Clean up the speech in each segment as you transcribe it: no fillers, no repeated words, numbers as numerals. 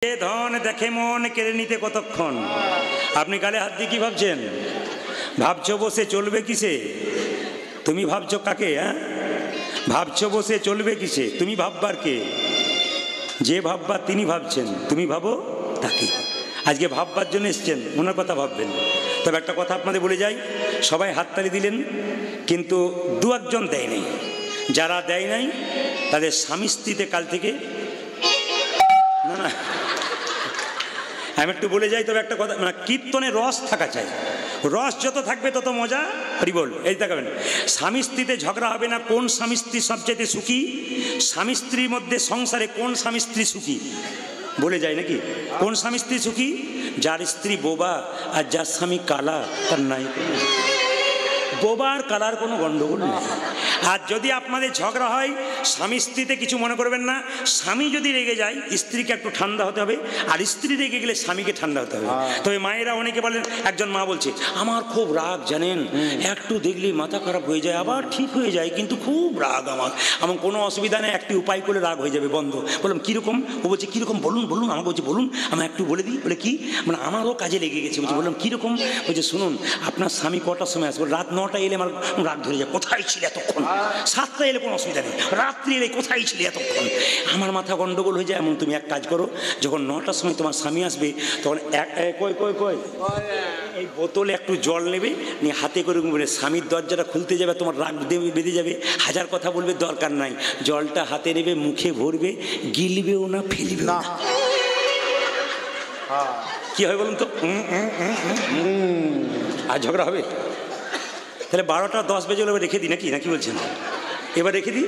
ধন দেখে মন কেড়ে নিতে কতক্ষণ। আপনি গালে হাত দিয়ে কি ভাবছেন? ভাবছো বসে চলবে কিসে? তুমি ভাবছো কাকে? হ্যাঁ, ভাবছো বসে চলবে কিসে? তুমি ভাববার কে? যে ভাববার তিনি ভাবছেন, তুমি ভাবো তাকে। আজকে ভাববার জন্য এসছেন, ওনার কথা ভাববেন। তবে একটা কথা আপনাদের বলে যাই, সবাই হাততালি দিলেন, কিন্তু দু একজন দেয় নাই। যারা দেয় নাই তাদের স্বামী স্ত্রীতে কাল থেকে না না আমি একটু বলে যাই। তবে একটা কথা, মানে কীর্তনে রস থাকা চাই। রস যত থাকবে তত মজা। হরি বল। এই দেখাবেন, স্বামী স্ত্রীতে ঝগড়া হবে না। কোন স্বামী স্ত্রী সবচেয়ে সুখী? স্বামী স্ত্রীর মধ্যে সংসারে কোন স্বামী স্ত্রী সুখী বলে যায় নাকি? কোন স্বামী স্ত্রী সুখী? যার স্ত্রী বোবা আর যার স্বামী কালা, তার নাই বোবার কালার কোনো গণ্ডগোল নেই। আর যদি আপনাদের ঝগড়া হয় স্বামী স্ত্রীতে, কিছু মনে করবেন না। স্বামী যদি রেগে যায় স্ত্রীকে একটু ঠান্ডা হতে হবে, আর স্ত্রী রেগে গেলে স্বামীকে ঠান্ডা হতে হবে। তবে মায়েরা অনেকে বলেন, একজন মা বলছে আমার খুব রাগ জানেন, একটু দেখলেই মাথা খারাপ হয়ে যায়, আবার ঠিক হয়ে যায়, কিন্তু খুব রাগ আমার। আমার কোনো অসুবিধা নেই, একটি উপায় করলে রাগ হয়ে যাবে বন্ধ। বললাম কীরকম? ও বলছে কীরকম বলুন বলুন। আমাকে বলছে বলুন, আমি একটু বলে দিই। বলে কি? মানে আমারও কাজে লেগে গেছে। বলছে বললাম কীরকম? বলছে শুনুন, আপনার স্বামী কটার সময় আসবে? রাত 9টায় এলে আমার রাগ ধরে যায়। কোথায় ছিল এতক্ষণ? 7টায় এলে কোনো অসুবিধা নেই, রাত্রি এলে কোথায় ছিল এতক্ষণ? আমার মাথা গন্ডগোল হয়ে যায়। এমন তুমি এক কাজ করো, যখন 9টার সময় তোমার স্বামী আসবে তখন এই বোতলে একটু জল নেবে, নিয়ে হাতে করে বলে স্বামীর দরজাটা খুলতে যাবে, তোমার রাগ বেঁধে যাবে, হাজার কথা বলবে, দরকার নাই। জলটা হাতে নেবে, মুখে ভরবে, গিলবেও না, ফেলবে না। কি হয় বলুন তো? আর ঝগড়া হবে? তাহলে 12টা 10 বেজে হলে রেখে দিই নাকি? নাকি বলছেন? এবার রেখে দিই,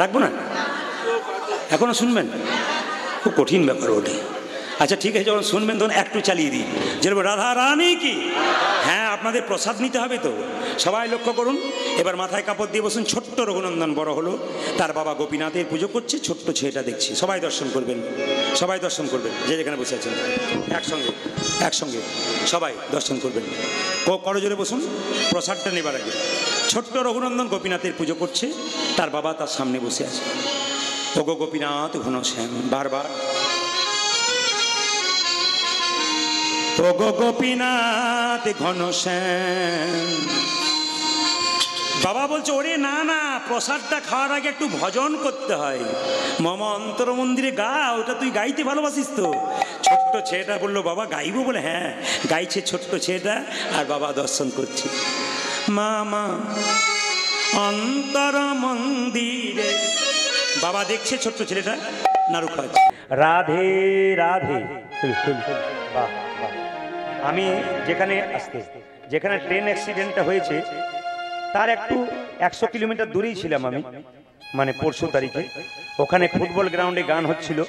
রাখবো না? এখনো শুনবেন? খুব কঠিন ব্যাপার ওটা। আচ্ছা ঠিক আছে, যখন শুনবেন তখন একটু চালিয়ে দিই, যেরকম রাধা রানী কি। হ্যাঁ, আপনাদের প্রসাদ নিতে হবে তো। সবাই লক্ষ্য করুন, এবার মাথায় কাপড় দিয়ে বসুন। ছোট্ট রঘুনন্দন বড় হলো, তার বাবা গোপীনাথের পুজো করছে, ছোট্ট ছেলেটা দেখছি। সবাই দর্শন করবেন, সবাই দর্শন করবেন, যে যেখানে বসে আছেন একসঙ্গে একসঙ্গে সবাই দর্শন করবেন। করজোরে বসুন, প্রসাদটা নেবার আগে। ছোট্ট রঘুনন্দন গোপীনাথের পুজো করছে, তার বাবা তার সামনে বসে আছে। ওগো গোপীনাথ ঘনশ্যাম, বারবার ওগো গোপীনাথ ঘনশ্যাম। বাবা বলছে ওরে না না, প্রসাদটা খাওয়ার আগে একটু ভজন করতে হয়। মম অন্তর মন্দিরে গা, ওটা তুই গাইতে ভালোবাসিস তো। ছোট্ট ছেলেটা বললো বাবা গাইবো? বলে হ্যাঁ। গাইছে ছোট্ট ছেলেটা, আর বাবা দর্শন করছে। মামা অন্তর মন্দিরে, বাবা দেখছে ছোট্ট ছেলেটা নাড়ু খাচ্ছে। রাধে রাধে। আমি যেখানে যেখানে ট্রেন অ্যাক্সিডেন্টটা হয়েছে তার একটু 100 কিলোমিটার দূরেই ছিলাম আমি, মানে পরশু তারিখে। ওখানে ফুটবল গ্রাউন্ডে গান হচ্ছিল,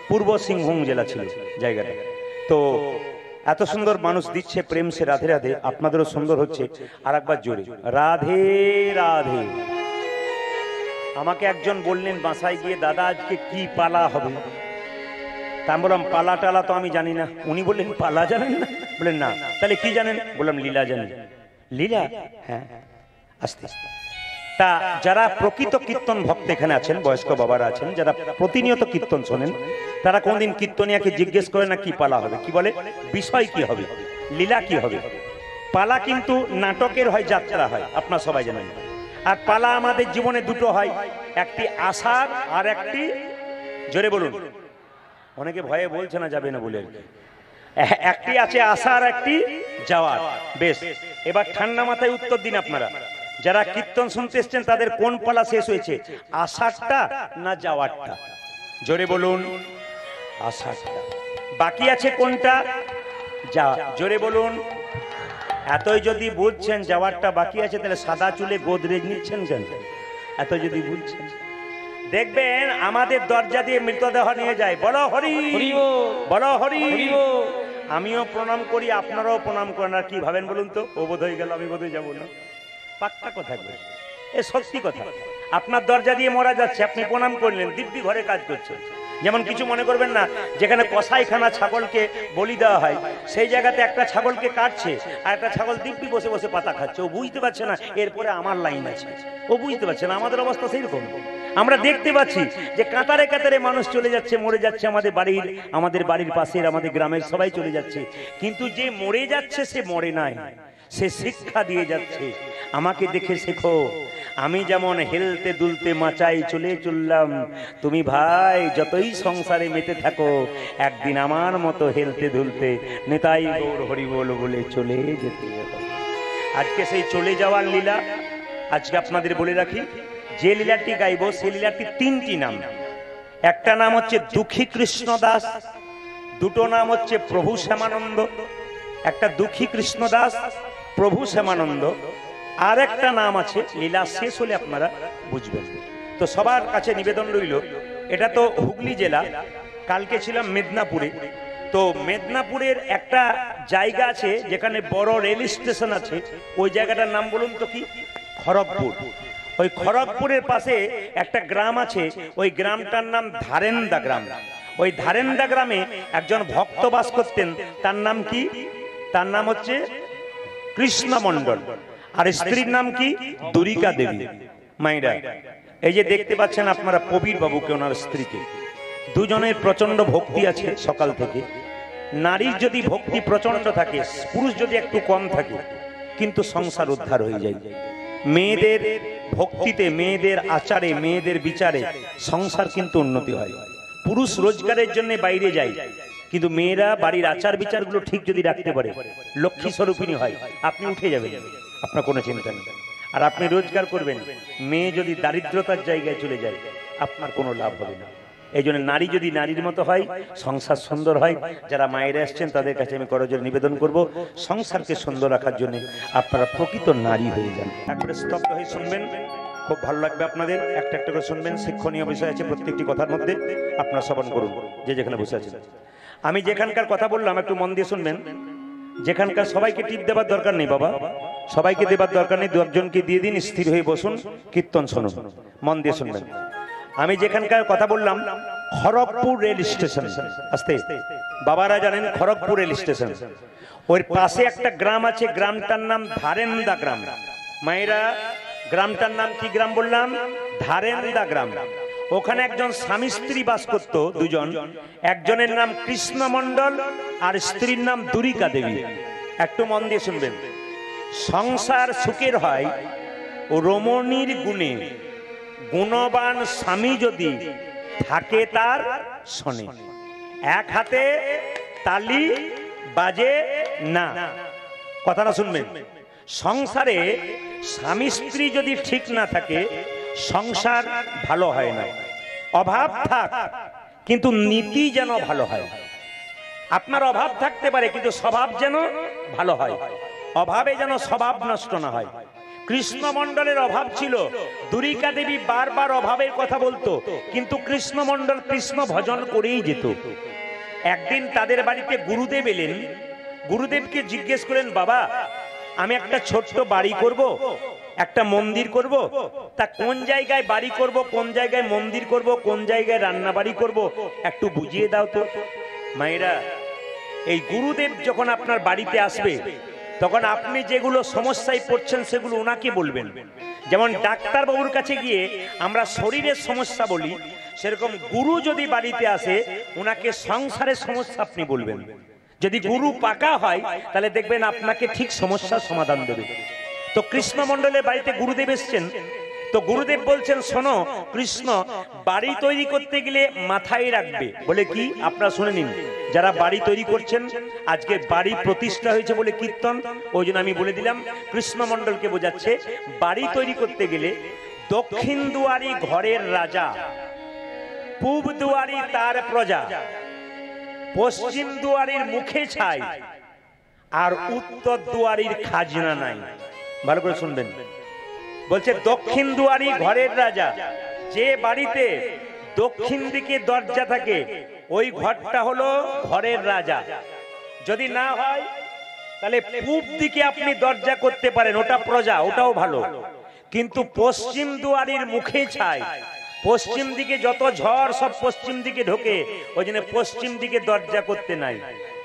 পূর্ব সিংভূম জেলা ছিল জায়গাটা। তো এত সুন্দর মানুষ দিচ্ছে প্রেম সে রাধে রাধে। আপনাদেরও সুন্দর হচ্ছে, আর একবার জোরে রাধে রাধে। আমাকে একজন বললেন বাসায় গিয়ে, দাদা আজকে কি পালা হবে? তা আমি বললাম পালা টালা তো আমি জানি না। উনি বললেন পালা জানেন না? বললেন না। তাহলে কি জানেন? বললাম লীলা জানেন। লীলা? হ্যাঁ। আস্তে আস্তে। তা যারা প্রকৃত কীর্তন ভক্ত এখানে আছেন, বয়স্ক বাবারা আছেন, যারা প্রতিনিয়ত কীর্তন শোনেন, তারা কোনদিন কীর্তনিয়াকে জিজ্ঞেস করে না কি পালা হবে? কি বলে? বিষয় কি হবে, লীলা কি হবে। পালা কিন্তু নাটকের হয়, যাত্রা হয়, আপনারা সবাই জানেন। আর পালা আমাদের জীবনে দুটো হয়, একটি আসার আর একটি, জোরে বলুন, অনেকে ভয়ে বলছে না যাবে না বলে। একটি আছে আসার, একটি যাওয়ার। বেশ, এবার ঠান্ডা মাথায় উত্তর দিন আপনারা। যারা কীর্তন শুনতে এসছেন তাদের কোন পালা শেষ হয়েছে, আসারটা না যাওয়ারটা? জোরে বলুন, আসারটা। বাকি আছে কোনটা? জোরে বলুন। এতই যদি বুঝছেন যাওয়ারটা বাকি আছে, তাহলে সাদা চুলে গোদরেজ নিচ্ছেন কেন? এত যদি বুঝছেন, দেখবেন আমাদের দরজা দিয়ে মৃতদেহ নিয়ে যায়। বলো হরি, বলো হরি। আমিও প্রণাম করি, আপনারাও প্রণাম করেন। আর কি ভাবেন বলুন তো? ও বোধ হয়ে গেল, আমি বোধ হয়ে যাবো না। পাক্কা কথা বলে, এ সত্যি কথা। আপনার দরজা দিয়ে মরা যাচ্ছে, আপনি প্রণাম করলেন, দিব্যি ঘরে কাজ করছেন। যেমন কিছু মনে করবেন না, যেখানে কসাইখানা ছাগলকে বলি দেওয়া হয়, সেই জায়গাতে একটা ছাগলকে কাটছে আর একটা ছাগল দিব্যি বসে বসে পাতা খাচ্ছে। ও বুঝতে পারছে না এরপরে আমার লাইন আছে, ও বুঝতে পারছে না। আমাদের অবস্থা সেই রকম। আমরা দেখতে পাচ্ছি যে কাতারে কাতারে মানুষ চলে যাচ্ছে, মরে যাচ্ছে। আমাদের বাড়ির পাশের, আমাদের গ্রামের সবাই চলে যাচ্ছে, কিন্তু যে মরে যাচ্ছে সে মরে নাই, সে শিক্ষা দিয়ে যাচ্ছে। আমাকে দেখে শেখো, আমি যেমন হেলতে দুলতে মাচাই চলে চললাম, তুমি ভাই যতই সংসারে মেতে থাকো, একদিন আমার মতো হেলতে দুলতে নেতাই গৌর হরি বল বলে চলে যেতে হবে। আজকে সেই চলে যাওয়ার লীলা আজকে আপনাদের বলে রাখি। যে লীলাটি গাইব সেই লীলাটি তিনটি নাম। একটা নাম হচ্ছে দুঃখী কৃষ্ণ দাস, দুটো নাম হচ্ছে প্রভু শ্যামানন্দ। একটা দুঃখী কৃষ্ণ দাস, প্রভু শ্যামানন্দ, আর একটা নাম আছে। লীলা শেষ হলে আপনারা বুঝবেন। তো সবার কাছে নিবেদন রইল, এটা তো হুগলি জেলা, কালকে ছিলাম মেদিনীপুরে। তো মেদিনীপুরের একটা জায়গা আছে যেখানে বড় রেল স্টেশন আছে, ওই জায়গাটার নাম বলুন তো কি? খড়গপুর। ওই খড়গপুরের পাশে একটা গ্রাম আছে, ওই গ্রামটার নাম ধারেন্দা গ্রাম। ওই ধারেন্দা গ্রামে একজন ভক্ত বাস করতেন, তার নাম কি? তার নাম হচ্ছে কৃষ্ণ মণ্ডল, আর স্ত্রীর নাম কি? দুরিকা দেবী। মাইরা, এই যে দেখতে পাচ্ছেন আপনারা প্রবীর বাবুকে, ওনার স্ত্রীকে, দুজনের প্রচন্ড ভক্তি আছে সকাল থেকে। নারীর যদি ভক্তি প্রচন্ড থাকে, পুরুষ যদি একটু কম থাকে, কিন্তু সংসার উদ্ধার হয়ে যায়। মেয়েদের ভক্তিতে, মেয়েদের আচারে, মেয়েদের বিচারে সংসার কিন্তু উন্নতি হয়। পুরুষ রোজগারের জন্য বাইরে যায়, কিন্তু মেয়েরা বাড়ির আচার বিচারগুলো ঠিক যদি রাখতে পারে, লক্ষ্মী স্বরূপিণী হয়। আপনি উঠে যাবেন, আপনার কোনো চিন্তা নেই। আর আপনি রোজগার করবেন, মেয়ে যদি দারিদ্রতার জায়গায় চলে যায়, আপনার কোনো লাভ হবে না। এই জন্য নারী যদি নারীর মতো হয়, সংসার সুন্দর হয়। যারা মায়েরা আসছেন তাদের কাছে আমি করজোড়ে নিবেদন করব, সংসারকে সুন্দর রাখার জন্য আপনারা প্রকৃত নারী হয়ে যান। একবারে স্তব্ধ হয়ে শুনবেন, খুব ভালো লাগবে আপনাদের। একটা একটা করে শুনবেন, শিক্ষণীয় বিষয় আছে প্রত্যেকটি কথার মধ্যে। আপনারা শ্রবণ করুন যে যেখানে বসে আছেন। আমি যেখানকার কথা বললাম একটু মন দিয়ে শুনবেন। যেখানকার সবাইকে টিপ দেবার দরকার নেই বাবা, সবাইকে দেবার দরকার নেই, দু একজনকে দিয়ে দিন, স্থির হয়ে বসুন, কীর্তন শুনুন, মন দিয়ে শুনবেন। আমি যেখানকার কথা বললাম খড়গপুর রেল স্টেশন, আস্তে বাবারা জানেন খড়গপুর রেল স্টেশন, ওর পাশে একটা গ্রাম আছে, গ্রামটার নাম ধারেন্দা গ্রাম। মায়েরা, গ্রামটার নাম কি গ্রাম বললাম? ধারেন্দা গ্রাম। ওখানে একজন স্বামী স্ত্রী বাস করত, দুজন। একজনের নাম কৃষ্ণ মণ্ডল আর স্ত্রীর নাম দুরিকা দেবী। একটু মন দিয়ে শুনবেন। সংসার সুখের হয় ও রমণীর গুণে, গুণবান স্বামী যদি থাকে তার শোনে। এক হাতে তালি বাজে না, কথাটা শুনবেন। সংসারে স্বামী স্ত্রী যদি ঠিক না থাকে, সংসার ভালো হয় না। অভাব থাক, কিন্তু নীতি যেন ভালো হয়। আপনার অভাব থাকতে পারে, কিন্তু স্বভাব যেন ভালো হয়। অভাবে যেন স্বভাব নষ্ট না হয়। কৃষ্ণমণ্ডলের অভাব ছিল, দুরিকা দেবী বারবার অভাবের কথা বলতো, কিন্তু কৃষ্ণমণ্ডল কৃষ্ণ ভজন করেই যেত। একদিন তাদের বাড়িতে গুরুদেব এলেন। গুরুদেবকে জিজ্ঞেস করেন, বাবা আমি একটা ছোট্ট বাড়ি করব, একটা মন্দির করব, তা কোন জায়গায় বাড়ি করব, কোন জায়গায় মন্দির করব, কোন জায়গায় রান্না বাড়ি করব, একটু বুঝিয়ে দাও তো। মায়েরা, এই গুরুদেব যখন আপনার বাড়িতে আসবে, তখন আপনি যেগুলো সমস্যায় পড়ছেন সেগুলো ওনাকে বলবেন। যেমন ডাক্তার বাবুর কাছে গিয়ে আমরা শরীরের সমস্যা বলি, সেরকম গুরু যদি বাড়িতে আসে, ওনাকে সংসারের সমস্যা আপনি বলবেন। যদি গুরু পাকা হয়, তাহলে দেখবেন আপনাকে ঠিক সমস্যার সমাধান দেবে। তো কৃষ্ণ মণ্ডলের বাড়িতে গুরুদেব এসছেন। তো গুরুদেব বলছেন, শোনো কৃষ্ণ, বাড়ি তৈরি করতে গেলে মাথায় রাখবে। বলে কি? আপনারা শুনে নিন। যারা বাড়ি তৈরি করছেন, আজকে বাড়ি প্রতিষ্ঠা হয়েছে বলে কীর্তন, ওই জন্য আমি বলে দিলাম, কৃষ্ণ মণ্ডলকে বোঝাচ্ছে বাড়ি তৈরি করতে গেলে দক্ষিণ দুয়ারি ঘরের রাজা, পূব দুয়ারি তার প্রজা, পশ্চিম দুয়ারির মুখে ছাই, আর উত্তর দুয়ারির খাজনা নাই। ভালো করে শুনবেন। বলছে দক্ষিণ দুয়ারি ঘরের রাজা, যে বাড়িতে দক্ষিণ দিকে দরজা থাকে ওই ঘরটা হলো ঘরের রাজা। যদি না হয় তাহলে পূব দিকে আপনি দরজা করতে পারেন, ওটা প্রজা, ওটাও ভালো। কিন্তু পশ্চিম দুয়ারির মুখে ছাই, পশ্চিম দিকে যত ঝড় সব পশ্চিম দিকে ঢোকে, ওই জন্য পশ্চিম দিকে দরজা করতে নাই।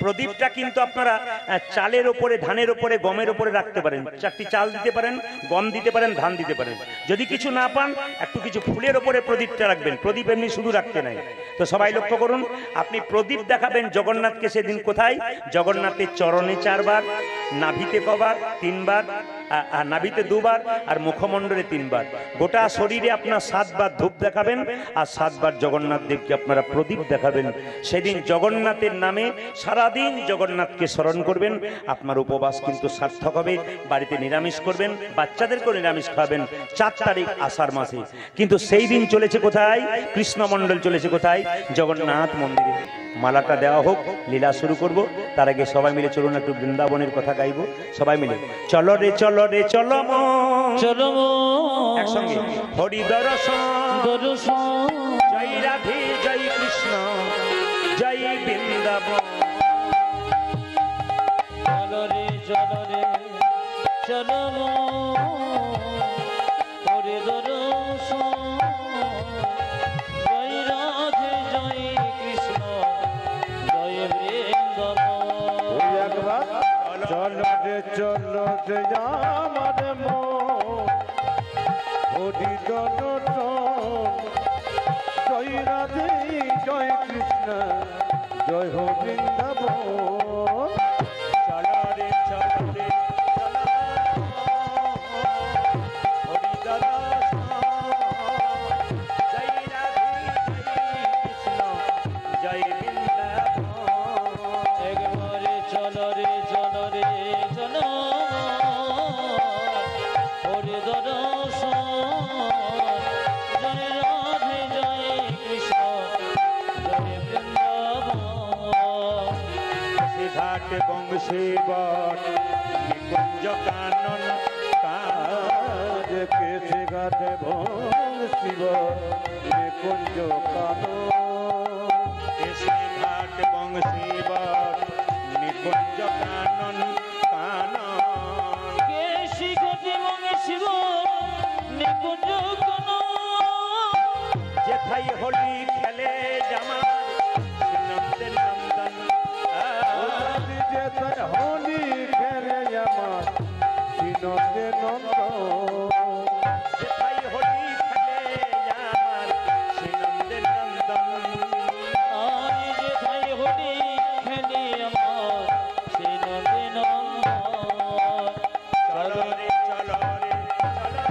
প্রদীপটা কিন্তু আপনারা চালের ওপরে, ধানের ওপরে, গমের ওপরে রাখতে পারেন। 4টি চাল দিতে পারেন, গম দিতে পারেন, ধান দিতে পারেন। যদি কিছু না পান, একটু কিছু ফুলের ওপরে প্রদীপটা রাখবেন। প্রদীপ এমনি শুধু রাখতে নাই। তো সবাই লক্ষ্য করুন, আপনি প্রদীপ দেখাবেন জগন্নাথকে সেদিন কোথায়? জগন্নাথের চরণে 4 বার, নাভিতে কবার? 3 বার, আর নাভিতে 2 বার, আর মুখমণ্ডলে 3 বার। গোটা শরীরে আপনার 7 বার ধূপ দেখাবেন, আর 7 বার জগন্নাথ দেবকে আপনারা প্রদীপ দেখাবেন। সেদিন জগন্নাথের নামে সারাদিন জগন্নাথকে স্মরণ করবেন। আপনার উপবাস কিন্তু সার্থক হবে। বাড়িতে নিরামিষ করবেন, বাচ্চাদেরকেও নিরামিষ খাওয়াবেন। 4 তারিখ আষাঢ় মাসে। কিন্তু সেই দিন চলেছে কোথায়? কৃষ্ণমণ্ডল চলেছে কোথায়? জগন্নাথ মন্দিরে। মালাটা দেওয়া হোক, লীলা শুরু করব। তার আগে সবাই মিলে চলুন একটু বৃন্দাবনের কথা গাইব। সবাই মিলে চলো রে চলো রে চলো চলো একসঙ্গে। হরি দর্শন দর্শন, জয় রাধে জয় কৃষ্ণ জয় বৃন্দাবন। চলো রে চলো রে চলো হরি দর্শন, জয় রাধে জয় কৃষ্ণ জয় বৃন্দাবন। চলো রে চলো রে আমার মন, হরি দর্শন জয় রাধে জয় কৃষ্ণ জয় হো বৃন্দাবন। চলো রে চলো রে চলো হরি দর্শন জয় রাধে জয় কৃষ্ণ জয় বৃন্দাবন। একবারে চলো রে চলো রে চলো হরি দর্শন, জয় রাধে জয় কৃষ্ণ জয় বৃন্দাবন। ঘাট বংশী বট নিকুঞ্জ কানন কাজ কেশে ঘাট বংশী বট নিকুঞ্জ কানন। কেশে ঘাট বংশী বট নিকুঞ্জ কানন কানন। কেশি ঘটে মঙ্গে শিব নিকুঞ্জ কানন। যেথায় হোলি খেলে জামা নন্দন নন্দন। যেথায় হোলি খেলে জামা নন্দে নন্দন। যেথায় হোলি খেলে আমার নন্দে নন্দন। আর যেথায় হোলি খেলে আমার সেই নন্দে নন্দন। চলো রে চলো রে চলো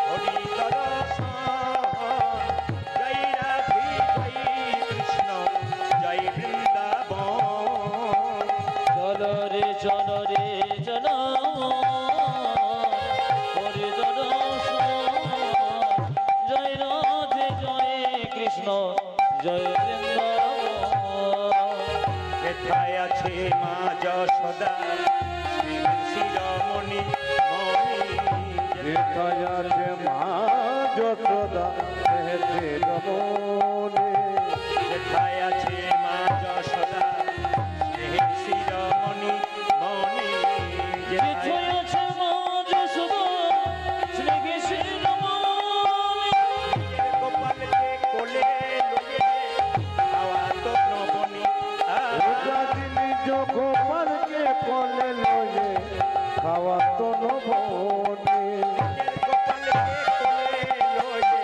হরি দর্শন জয় রাধে জয় কৃষ্ণ জয় বৃন্দাবন। চলো রে চলো রে চলো হরি দর্শন, জয় রাধে জয় কৃষ্ণ জয় বৃন্দাবন। যেথায় আছে মা যশোদা শ্রী শিরোমণি মণি। যেথায় আছে মা যশোদা শিরোমণি। যেথায় আছে মা যশোদা শ্রী শিরোমণি মণি। যেথায় আছে মা যশোদা শ্রী কৃষ্ণ মণি। গোপালকে কোলে লয়ে খাওয়া তো নবনী। নিজ গোপালকে কোলে লয়ে খাওয়া তো নবনী। গোপালকে কোলে লয়ে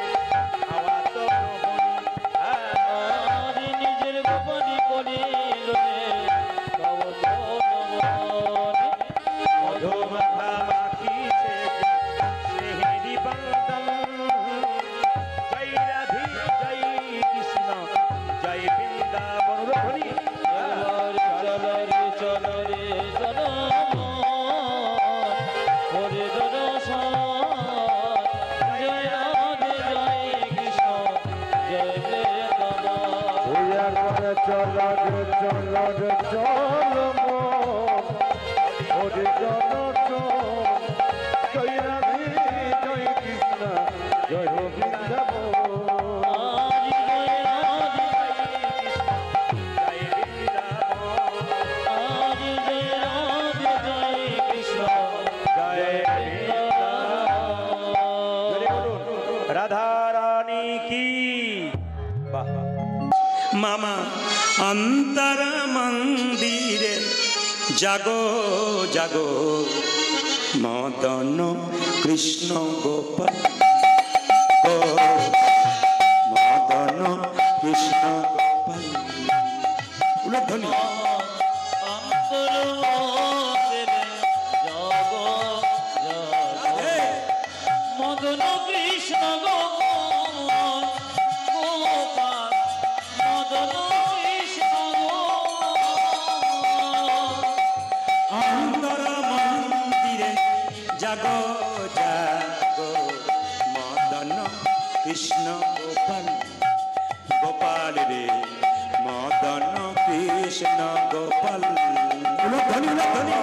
খাওয়া তো নবনী। আর নিজের গোপনী করে লয়ে কবত নবনে। মধু মাখা মাখিছে স্নেহেরি বন্দন। জয় রাধে জয় কৃষ্ণ জয় বৃন্দাবন। হরি চলো রে চলো রে চলো হরি দর্শন, জয় রাধে জয় কৃষ্ণ জয় বৃন্দাবন। চলো রে চলো রে চলো হরি দর্শন জয় রাধে জয় কৃষ্ণ জয় হো বৃন্দাবন। আজ জয় রাধে জয় বৃন্দাবন। আজ জয় রাধে জয় কৃষ্ণ জয় রাধা রানী কি। বাহ। মামা অন্তর মন্দিরে জাগো জাগো মদন কৃষ্ণ গোপাল গো মদন কৃষ্ণ গোপাল উলধ্বনি মদন কৃষ্ণ গোপাল গোপাল মদন কৃষ্ণ অন্তর মন্দিরে জাগো জাগো মদন কৃষ্ণ গোপাল গোপাল রে মদন কৃষ্ণ গোপাল উলধ্বনি উলধ্বনি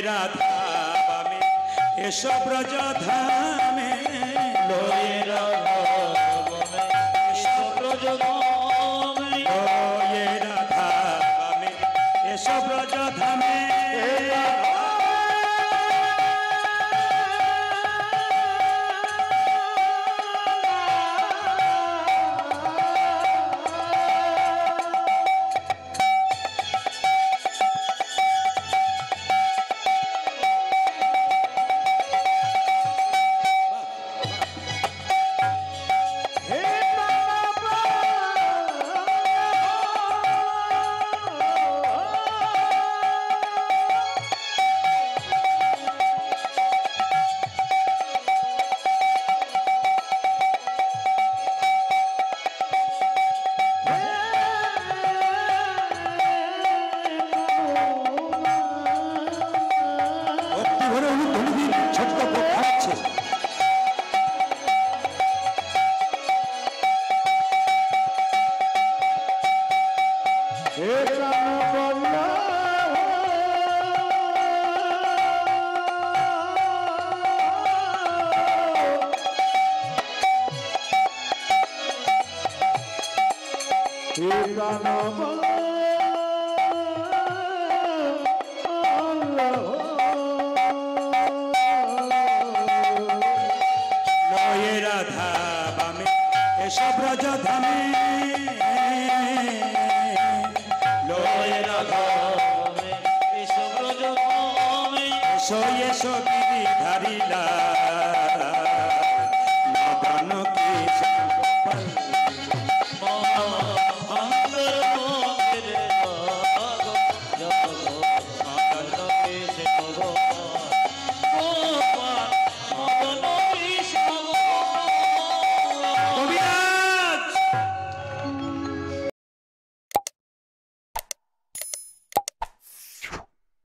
রাধা বামে এসো ব্রজ ধামে লয়ে রাধা এসো ব্রজ ধামে লয়ে রাধা বামে এসো ব্রজ ধামে লয়ে রাধা বামে এসো ব্রজ ধামে লয়ে রাধা এসো ব্রজ ধামে এসো এসো গিরিধারীলা মদন কৃষ্ণ গোপাল